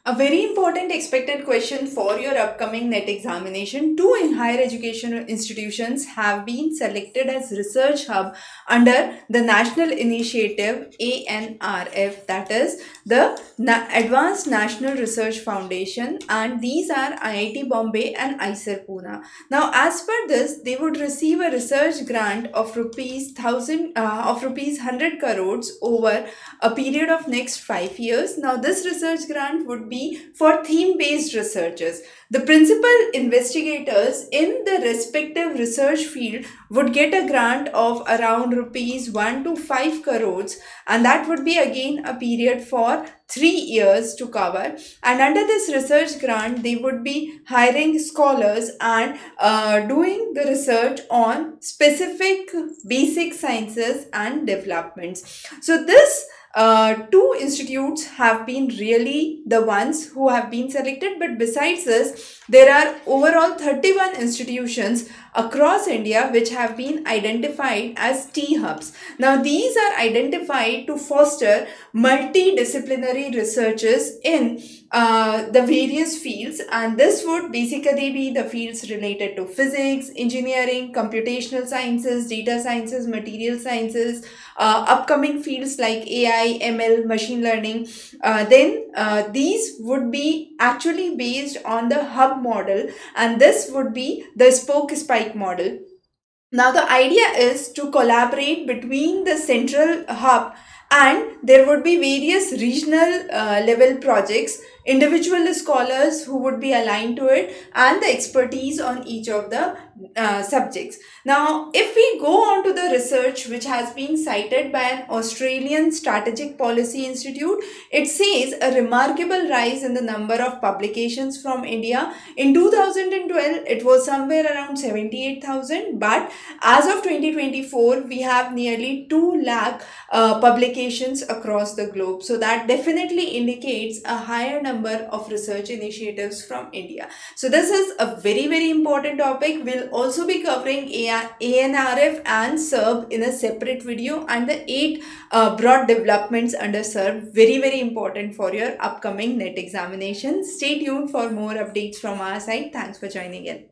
A very important expected question for your upcoming NET examination. Two in higher education institutions have been selected as research hub under the national initiative ANRF, that is the Advanced National Research Foundation, and these are IIT Bombay and IISER Pune. Now, as per this, they would receive a research grant of rupees 100 crores over a period of next 5 years. Now, this research grant would be for theme-based researchers. The principal investigators in the respective research field would get a grant of around rupees 1 to 5 crores, and that would be again a period for 3 years to cover. And under this research grant, they would be hiring scholars and doing the research on specific basic sciences and developments. So this two institutes have been really the ones who have been selected, but besides this, there are overall 31 institutions across India which have been identified as T-hubs. Now, these are identified to foster multidisciplinary researches in the various fields, and this would basically be the fields related to physics, engineering, computational sciences, data sciences, material sciences, upcoming fields like AI, ML, machine learning. These would be actually based on the hub model, and this would be the spoke spike model. Now, the idea is to collaborate between the central hub, and there would be various regional level projects, individual scholars who would be aligned to it, and the expertise on each of the subjects. Now, if we go on to the research which has been cited by an Australian Strategic Policy Institute, it says a remarkable rise in the number of publications from India. In 2012, it was somewhere around 78,000, but as of 2024, we have nearly 2 lakh publications across the globe. So that definitely indicates a higher number of research initiatives from India. So this is a very important topic. We'll also be covering ANRF and SERB in a separate video, and the 8 broad developments under SERB, very important for your upcoming NET examination. Stay tuned for more updates from our side. Thanks for joining in.